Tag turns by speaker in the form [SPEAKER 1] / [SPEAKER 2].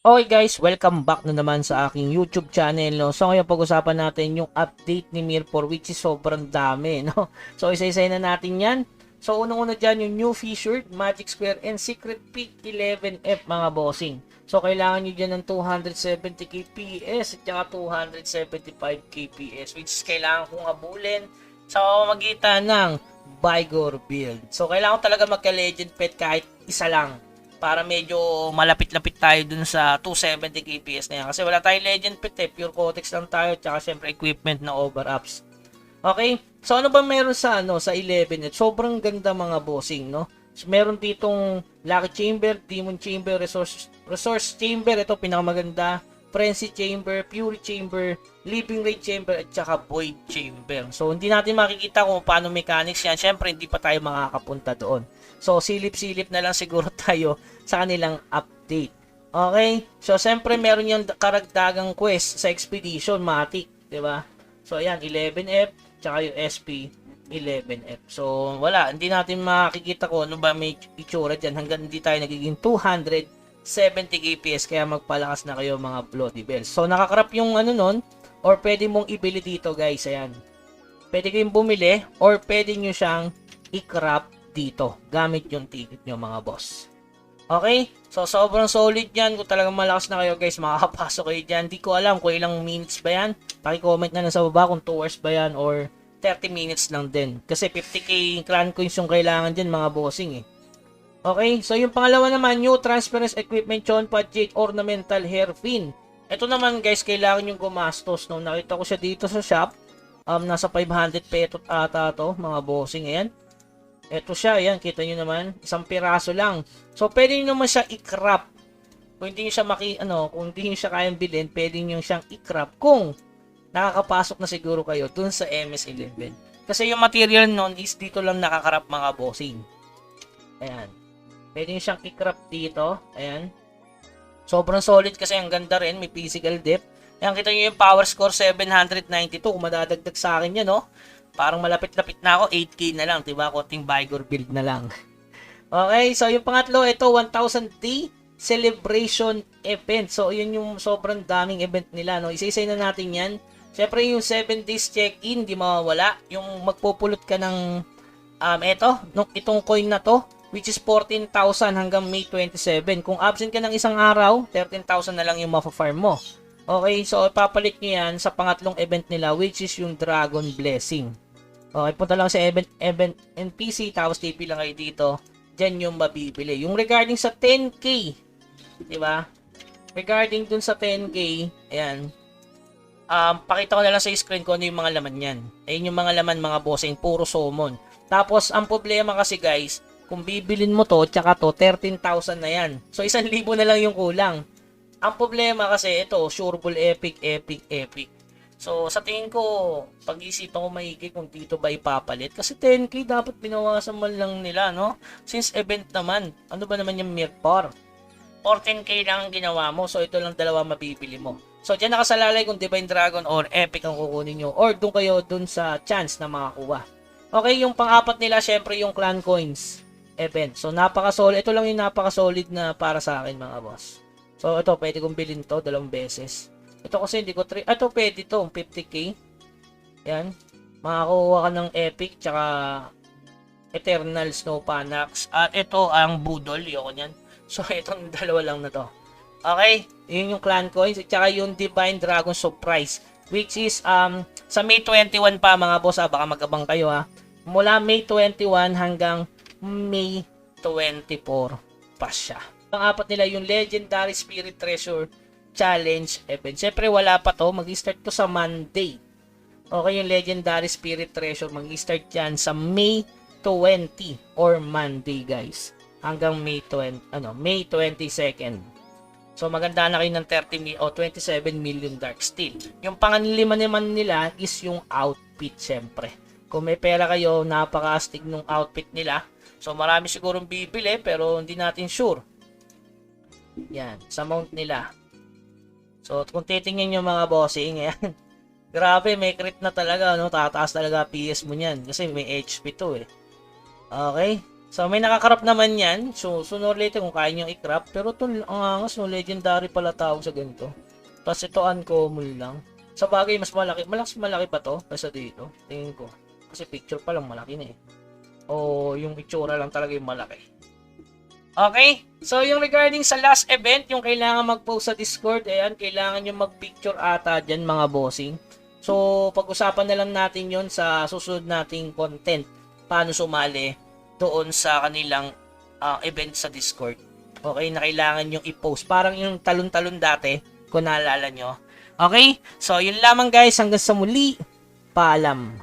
[SPEAKER 1] Okay guys, welcome back na naman sa aking YouTube channel, no? So ngayon pag-usapan natin yung update ni Mirror which is sobrang dami, no? So isa-isa na natin yan. So unang-una dyan yung new featured, Magic Square and Secret Peak 11F mga bossing. So kailangan nyo dyan ng 270 kps at saka 275 kps which is kailangan kong abulin sa pamamagitan ng Vigor build. So kailangan ko talaga magka-legend pet kahit isa lang para medyo malapit-lapit tayo dun sa 270 kps na yan. Kasi wala tayong legend pet pure codex lang tayo, tsaka syempre equipment na over-ups. Okay? So ano ba meron sa sa 11? Sobrang ganda mga bossing, no? So, meron ditong Lucky Chamber, Demon Chamber, Resource Chamber, ito pinakamaganda, Frenzy Chamber, Fury Chamber, Living Ray Chamber, at saka Void Chamber. So hindi natin makikita kung paano mechanics yan. Syempre hindi pa tayo makakapunta doon. So silip-silip na lang siguro tayo sa kanilang update. Okay? So syempre meron yung karagdagang quest sa Expedition Matic, 'di ba? So ayan, 11F tsaka yung SP 11F. So wala, hindi natin makikita ko ano ba may itsura diyan hanggang hindi tayo nagiging 270 kps, kaya magpalakas na kayo mga Bloody Bells. So nakakrap yung nun or pwede mong ibili dito guys, ayan. Pwede kayong bumili or pwede nyo siyang i-crop dito gamit yung ticket nyo mga boss. Okay? So sobrang solid yan. Kung talagang malakas na kayo guys, makakapasok kayo dyan. Di ko alam kung ilang minutes ba yan. Paki-comment na lang sa baba kung 2 hours ba yan or 30 minutes lang din. Kasi 50k clan coins yung kailangan dyan mga bossing eh. Okay? So yung pangalawa naman, new transference equipment Chon Jade ornamental hairpin. Ito naman guys, kailangan yung gumastos. No? Nakita ko siya dito sa shop. Nasa 500 pesos ata to mga bossing. Ayan. Ito siya, ayan, kita nyo naman, isang piraso lang. So, pwede nyo naman siya i-crop. Kung hindi nyo siya kung hindi nyo siya kayang bilhin, pwede nyo siyang i-crop kung nakakapasok na siguro kayo dun sa MS11. Kasi yung material nun is dito lang nakakarap mga bossing. Ayan. Pwede nyo siyang i-crop dito. Ayan. Sobrang solid kasi ang ganda rin, may physical depth. Ayan, kita nyo yung power score 792. Kung madadagdag sa akin yan, no? Parang malapit-lapit na ako, 8k na lang, diba? Konting Vigor build na lang. Okay, so yung pangatlo, ito 1000D Celebration Event. So, yun yung sobrang daming event nila, no? Isa-isa na natin yan. Siyempre, yung 7 days check-in, di mawawala. Yung magpupulot ka ng, itong coin na to, which is 14,000 hanggang May 27. Kung absent ka ng isang araw, 13,000 na lang yung mafa-farm mo. Okay, so ipapalit nyo yan sa pangatlong event nila, which is yung Dragon Blessing. Okay, punta lang sa event NPC, tapos TP lang kayo dito. Diyan yung mabibili. Yung regarding sa 10k, di ba? Regarding dun sa 10k, ayan. Pakita ko na lang sa screen ko ano yung mga laman yan. Ayun yung mga laman mga bossing, puro summon. Tapos, ang problema kasi guys, kung bibilin mo to, tsaka to, 13,000 na yan. So, 1,000 na lang yung kulang. Ang problema kasi, ito, sureball epic. So, sa tingin ko, pag-isipan ko maigi kung dito ba ipapalit. Kasi 10k dapat binawasan man lang nila, no? Since event naman, ano ba naman yung Mirror? 14k lang ang ginawa mo, so ito lang dalawa mabibili mo. So, dyan nakasalalay kung Divine Dragon or Epic ang kukunin nyo. Or doon kayo dun sa chance na makakuha. Okay, yung pang-apat nila, syempre yung Clan Coins event. So, napaka-solid. Ito lang yung napaka-solid na para sa akin, mga boss. So, ito, pwede kong bilhin to 2 beses. Ito kasi hindi ko ito pwede to, 50k. Yan. Makakuha ka ng Epic, tsaka Eternal Snow Panax. At ito ang Budol, yun yan. So, itong dalawa lang na to. Okay, yun yung Clan Coins, at tsaka yung Divine Dragon Surprise. Which is, sa May 21 pa mga boss, baka mag-abang kayo Mula May 21 hanggang May 24 pa siya. Pang-apat nila yung Legendary Spirit Treasure Challenge event. Siyempre wala pa to, mag-start to sa Monday. Okay, yung Legendary Spirit Treasure mag-start yan sa May 20 or Monday guys. Hanggang May 22nd. So maganda na kayo ng 27 million Dark Steel. Yung panganlima naman nila is yung outfit syempre. Kung may pera kayo, napaka-astig nung outfit nila. So marami sigurong bibili pero hindi natin sure. Yan, sa mount nila. So, kung titingnan nyo mga bossing, ayan. Grabe, may crit na talaga, no? Tataas talaga PS mo niyan. Kasi may HP to eh. Okay? So, may nakakrop naman yan. So, sooner or later kung kaya nyo i-crop. Pero ito, ang angas, no, legendary pala tawag sa ganito. Tapos ito, uncommon lang. Sa bagay, mas malaki pa to kaysa dito. Tingin ko. Kasi picture pa lang malaki na eh. O yung itsura lang talaga yung malaki. Okay? So, yung regarding sa last event, yung kailangan mag-post sa Discord, ayan, kailangan nyo mag-picture ata dyan, mga bossing. So, pag-usapan na lang natin yon sa susunod nating content. Paano sumali doon sa kanilang event sa Discord. Okay, na kailangan yung i-post. Parang yung talon-talon dati, kung naalala nyo. Okay? So, yun lamang guys. Hanggang sa muli. Paalam.